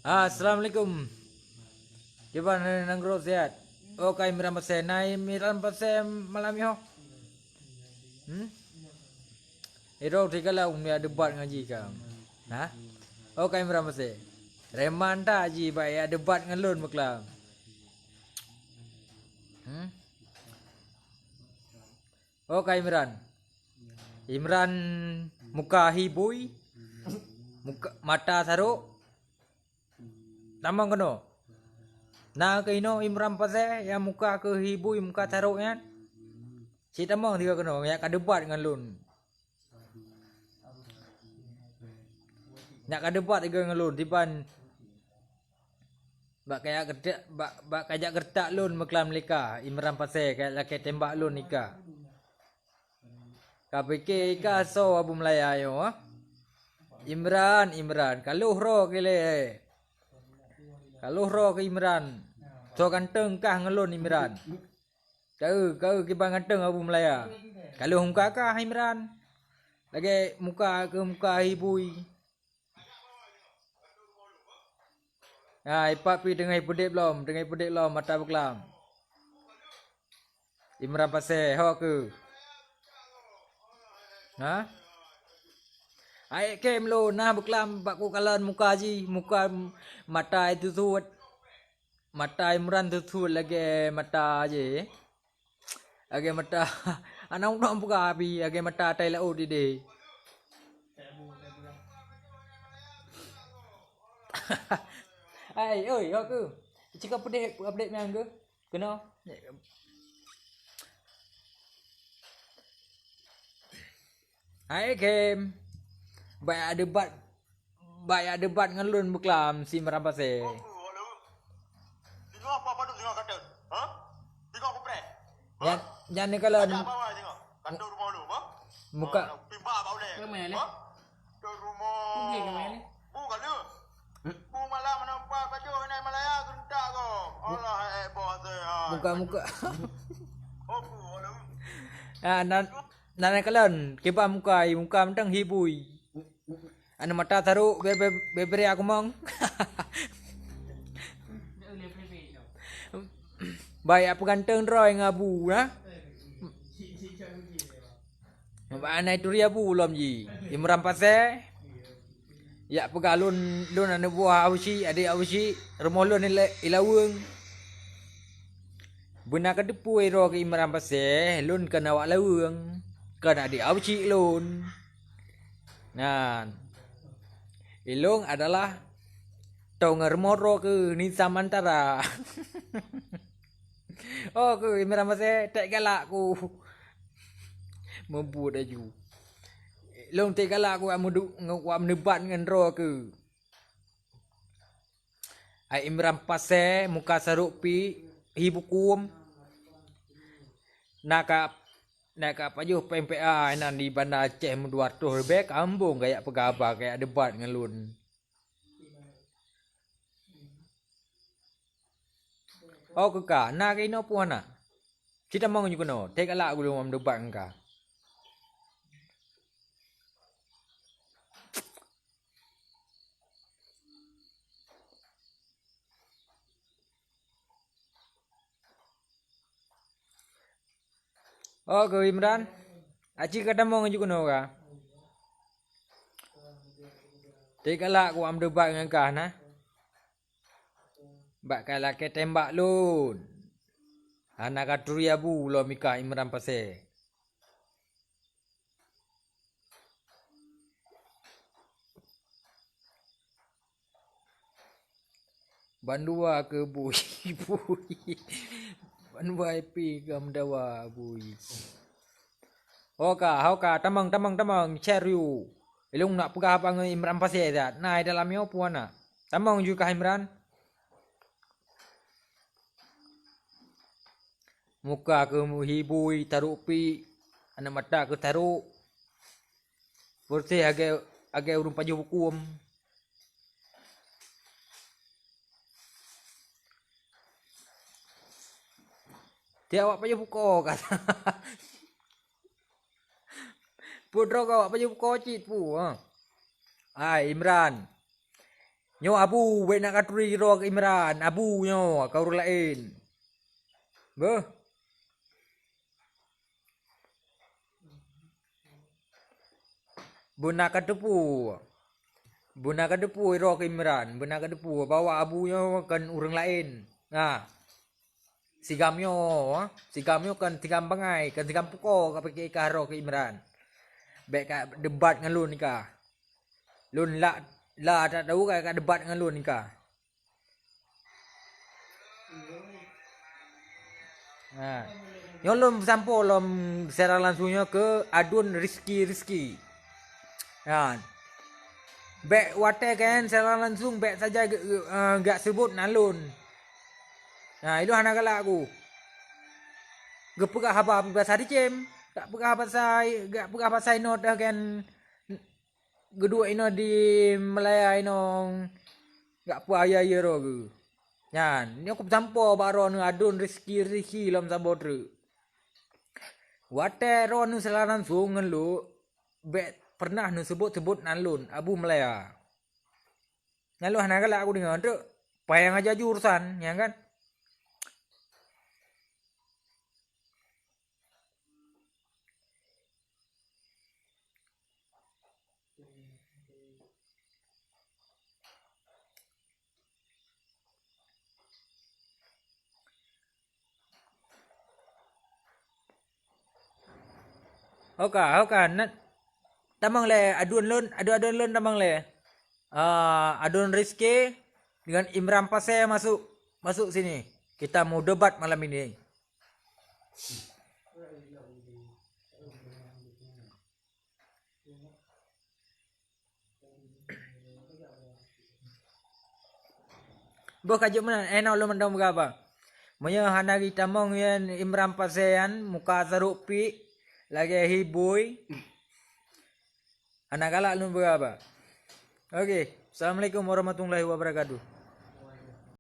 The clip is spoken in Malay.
Assalamualaikum. Gimana Nanggro sehat? Oh kay miram pasay. Nay miram pasay malam yo. Hmm? Iro tigala umya debat ngaji kam. Ha? Oh kay miram pasay. Reman ta ji ba ya debat ngalun maklam. Hmm? Oh kay Imran. Imran muka hibui. Muka mata saruk. Tamang keno. Na kaino Imran pasay yang muka ke hibui muka saruk kan. Si tamang tiga keno ya ka debat ngalun. Nak ka debat tiga ngalun tiban bak kaya gertak bak kajak gertak lun maklam lika Imran pasai kaya laki tembak lun ika. Ka fikir ika so Abu Melaya yo ha. Imran kaluh ro kile. Kaluh ro ke Imran. So ganteng kah ngalun Imran. Kau kibang ganteng Abu Melaya. Kaluh muka kah Imran. Lagi muka ke muka hibui. Ipak pi dengai pedek belum mata beklam. Imran pasai ho ke. Ha? Ai kem lo nah beklam bak ku kalan muka ji, muka mata itu suat. Mata Imran tu suat lagi mata je. Lagi mata anak nak buka api, lagi mata tai lau di de. Ai oi ho ke. Cakap pedek update memang ke? Kena. Hai game. Banyak debat ngelun beklam si merapase. Tengok apa tu tengok kata. Ha? Tengok apa pre? Yang ni kalau Apa awak tengok? Kata rumah lu, apa? muka Pimbak bau le. Ke mana ni? Ha? Ke rumah. Pergi ke mana ni? Kalau. Malam nampak kata ni Malaya gentak ko. Allah bos saya. muka. Oh, kalau. Nan kalau kiba muka mentang hibui. Anu mata taruh beberi aku mong. Baik apa ganteng roy ngabu na. Anai turi abu lom ji. Imran pasai. Ya pegalun lun anu buah awsi adik awsi rumah lun ilawung. Benar ke depu ro ke Imran pasai lun kena awak lawung. Kena adik awsi lun. Nah. Ilung adalah tonger moro ke Nizam Antara. Oh ke Imran pasai tak galak ku. Membut aju. Long tak galak aku ngak menebat dengan ro ke. Ai Imran pasai muka saruk pi hibukum. Nak pajuh PMPA nan di Bandar Aceh 200 lebih kambung kayak pegabah kayak debat dengan lun. Oh keka, nak kena puan nak. Kita mau juga no. Tak galak aku belum debat dengan kau. Oh ke Imran. Aci kata mau juga no ka. Tak galak aku am debat dengan kau nah. Bak kalau ke tembak lun. Anak katuri abu lo mika Imran pasai. Bandua ke bui. Bandua IP ke mendawa bui. Hoka, tamang share you. Ilung nak pegah apa dengan Imran pasai dah. Nah dalam yo puana. Tamang juga Imran. Muka ke hibui taruh pi anak mata ke taruh. Bersih agak urung paju hukum. Dia awak paju buko kata. Putro kau awak paju buko cit pu ha. Imran. Nyo abu wek nak katuri ro ke Imran. Abu nyo kau orang lain. Beh. Buna kadepu. Buna kadepu ro ke Imran. Buna kadepu bawa abu nyo kan orang lain. Nah. Sigamyo kan tigam bangai, kan tigam puko ka pakai karo ke Imran. Baik ka debat dengan lu nikah. Lun la tak tahu ka debat dengan lu nikah. Nah. Yo lom sampo lom secara langsungnya ke adun Rizki. Kan. Baik wate kan secara langsung baik saja enggak sebut nalun. Nah, itu anak galak aku. Gepegah apa bahasa dicem. Tak pegah bahasa ino dah kan. Gedua ino di Malaya ino. Gak apa ayah ro ke. Nyan, ni aku sampo baron adun Rizki lam sabodre. Wate ron selaran sungan lu. Bet pernah nu sebut nalun Abu Malaya. Nyalu anak galak aku dengar tu. Payang aja jurusan, ya kan? Oka, nak tamang le adun lun tamang le. Adun Rizki dengan Imran Pasir masuk sini. Kita mau debat malam ini. Bo kajuk mana? Enak lu mendong berapa? Monya hanari tamang yan Imran Pasir yan muka sarupi lagi hibui. Anak galak lu berapa? Okey. Assalamualaikum warahmatullahi wabarakatuh.